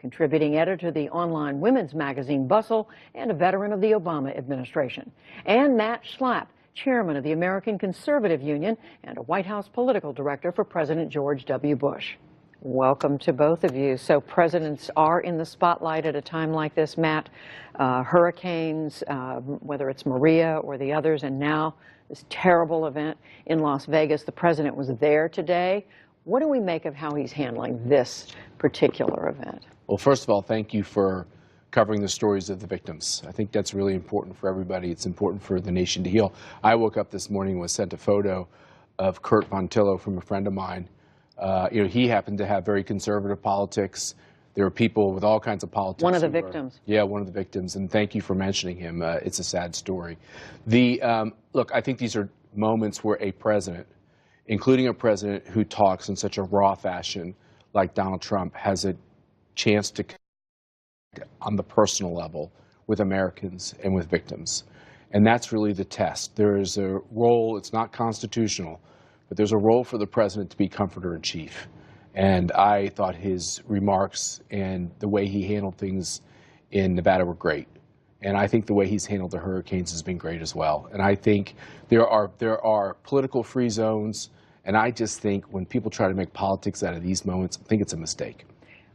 contributing editor to the online women's magazine Bustle, and a veteran of the Obama administration. And Matt Schlapp, chairman of the American Conservative Union and a White House political director for President George W. Bush. Welcome to both of you. So presidents are in the spotlight at a time like this, Matt. Hurricanes, whether it's Maria or the others, and now this terrible event in Las Vegas. The president was there today. What do we make of how he's handling this particular event? Well, first of all, thank you for covering the stories of the victims. I think that's really important for everybody. It's important for the nation to heal. I woke up this morning and was sent a photo of Kurt Von Tillo from a friend of mine. He happened to have very conservative politics. There were people with all kinds of politics. One of the victims. Yeah, one of the victims, and thank you for mentioning him. It's a sad story. Look, I think these are moments where a president, including a president who talks in such a raw fashion like Donald Trump, has a chance to connect on the personal level with Americans and with victims. And that's really the test. There is a role, it's not constitutional, but there's a role for the president to be comforter-in-chief. And I thought his remarks and the way he handled things in Nevada were great. And I think the way he's handled the hurricanes has been great as well. And I think there are political free zones. And I just think when people try to make politics out of these moments, I think it's a mistake.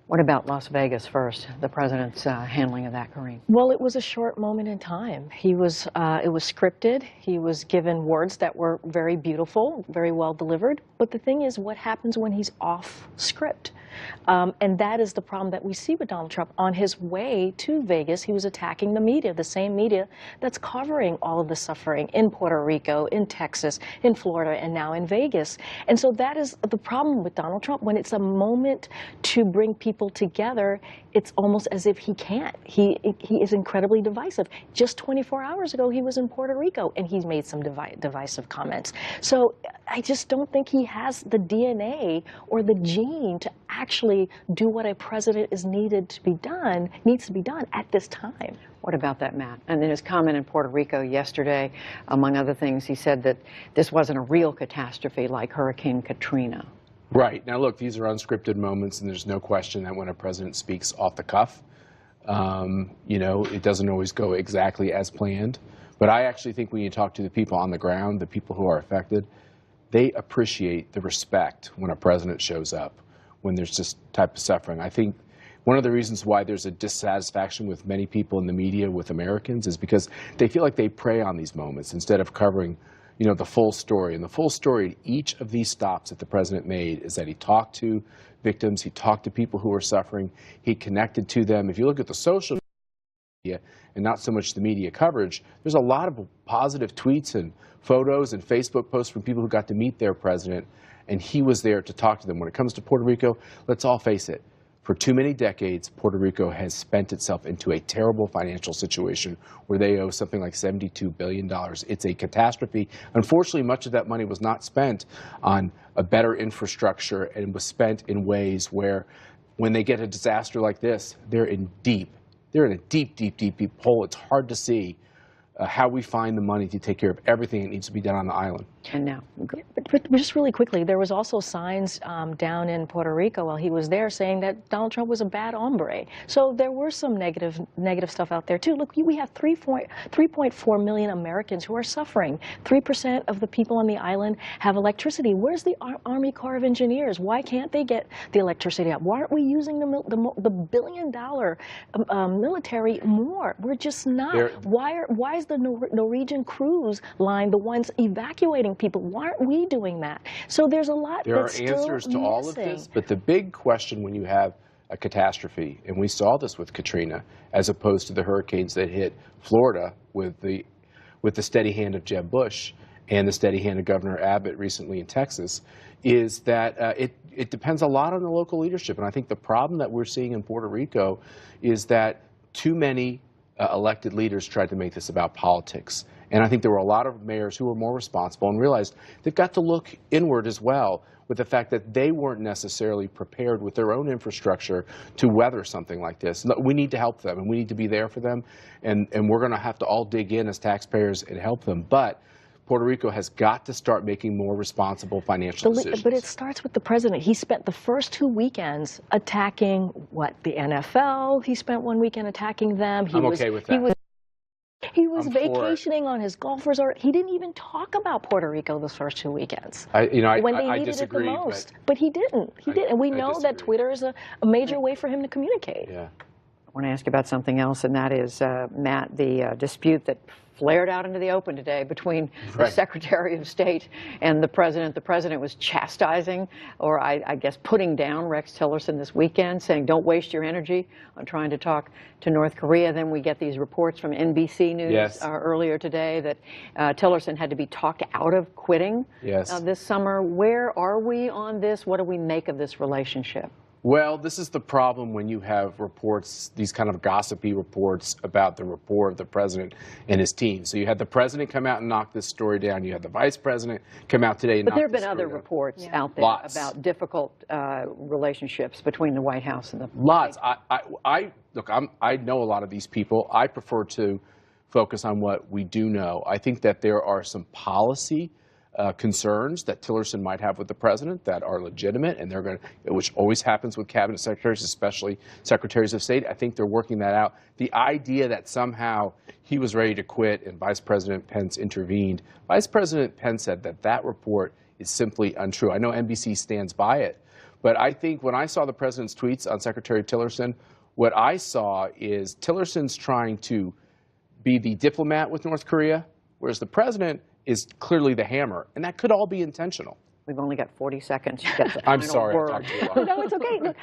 What about Las Vegas first, the president's handling of that, Karine? Well, it was a short moment in time. It was scripted. He was given words that were very beautiful, very well delivered. But the thing is, what happens when he's off script? And that is the problem that we see with Donald Trump. On his way to Vegas, he was attacking the media, the same media that's covering all of the suffering in Puerto Rico, in Texas, in Florida, and now in Vegas. And so that is the problem with Donald Trump. When it's a moment to bring people together, it's almost as if he can't. He is incredibly divisive. Just 24 hours ago, he was in Puerto Rico, and he's made some divisive comments. So I just don't think he has the DNA or the gene to actually do what a president needs to be done at this time. What about that, Matt? And in his comment in Puerto Rico yesterday, among other things, he said that this wasn't a real catastrophe like Hurricane Katrina. Right. Now, look, these are unscripted moments, and there's no question that when a president speaks off the cuff, it doesn't always go exactly as planned. But I actually think when you talk to the people on the ground, the people who are affected, they appreciate the respect when a president shows up, when there's this type of suffering. I think one of the reasons why there's a dissatisfaction with many people in the media with Americans is because they feel like they prey on these moments instead of covering the full story. And the full story at each of these stops that the president made is that he talked to victims, he talked to people who were suffering, he connected to them. If you look at the social media and not so much the media coverage, there's a lot of positive tweets and photos and Facebook posts from people who got to meet their president, and he was there to talk to them. When it comes to Puerto Rico, let's all face it. For too many decades, Puerto Rico has spent itself into a terrible financial situation where they owe something like $72 billion. It's a catastrophe. Unfortunately, much of that money was not spent on a better infrastructure and was spent in ways where when they get a disaster like this, they're in a deep hole. It's hard to see how we find the money to take care of everything that needs to be done on the island. And now, but just really quickly, there was also signs down in Puerto Rico while he was there saying that Donald Trump was a bad hombre. So there were some negative stuff out there too. Look, we have 3.4 million Americans who are suffering. 3% of the people on the island have electricity. Where's the Army Corps of Engineers? Why can't they get the electricity up? Why aren't we using the billion-dollar military more? We're just not. Why is the Norwegian cruise line the ones evacuating people? Why aren't we doing that? So there's a lot that's still missing. There are answers to all of this, but the big question when you have a catastrophe, and we saw this with Katrina, as opposed to the hurricanes that hit Florida with the steady hand of Jeb Bush and the steady hand of Governor Abbott recently in Texas, is that it depends a lot on the local leadership. And I think the problem that we're seeing in Puerto Rico is that too many elected leaders tried to make this about politics. And I think there were a lot of mayors who were more responsible and realized they've got to look inward as well with the fact that they weren't necessarily prepared with their own infrastructure to weather something like this. We need to help them, and we need to be there for them, and we're going to have to all dig in as taxpayers and help them. But Puerto Rico has got to start making more responsible financial decisions. But it starts with the president. He spent the first 2 weekends attacking, the NFL. He spent one weekend attacking them. I'm okay with that. He was vacationing on his golf resort. He didn't even talk about Puerto Rico those first 2 weekends. I when they needed it the most. But he didn't. He didn't. And we know that Twitter is a major way for him to communicate. Yeah. I want to ask you about something else, and that is, Matt, the dispute that flared out into the open today between the Secretary of State and the President. The President was chastising, or I guess putting down Rex Tillerson this weekend, saying don't waste your energy on trying to talk to North Korea. Then we get these reports from NBC News earlier today that Tillerson had to be talked out of quitting this summer. Where are we on this? What do we make of this relationship? Well, this is the problem when you have reports, these kind of gossipy reports about the rapport of the president and his team. So you had the president come out and knock this story down. You had the vice president come out today and knock this story down. But there have been other reports out there about difficult relationships between the White House and the Lots. Look, I know a lot of these people. I prefer to focus on what we do know. I think that there are some policy concerns that Tillerson might have with the president that are legitimate, and they're going to, which always happens with cabinet secretaries, especially secretaries of state. I think they're working that out. The idea that somehow he was ready to quit and Vice President Pence intervened, Vice President Pence said that that report is simply untrue. I know NBC stands by it, but I think when I saw the president's tweets on Secretary Tillerson, what I saw is Tillerson's trying to be the diplomat with North Korea, whereas the president is clearly the hammer, and that could all be intentional. We've only got 40 seconds to get the I'm final sorry, word. I talked too long. No, it's okay. Look,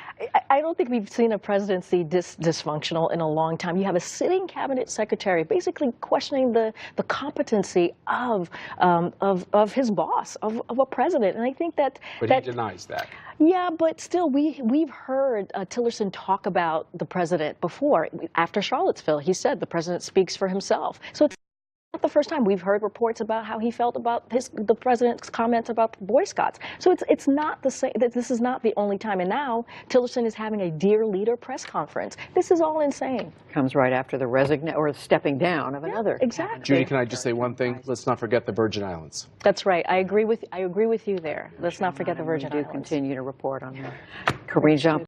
I don't think we've seen a presidency dysfunctional in a long time. You have a sitting cabinet secretary basically questioning the competency of his boss, of a president, and I think that. But he denies that. Yeah, but still, we've heard Tillerson talk about the president before. After Charlottesville, he said the president speaks for himself. So it's not the first time we've heard reports about how he felt about the president's comments about the Boy Scouts. So it's not the same. This is not the only time. And now Tillerson is having a Dear Leader press conference. This is all insane. Comes right after the stepping down of another. Exactly. Judy, can I just say one thing? Let's not forget the Virgin Islands. That's right. I agree with you there. Let's not forget the Virgin Islands. We do continue to report on that. Karine Jean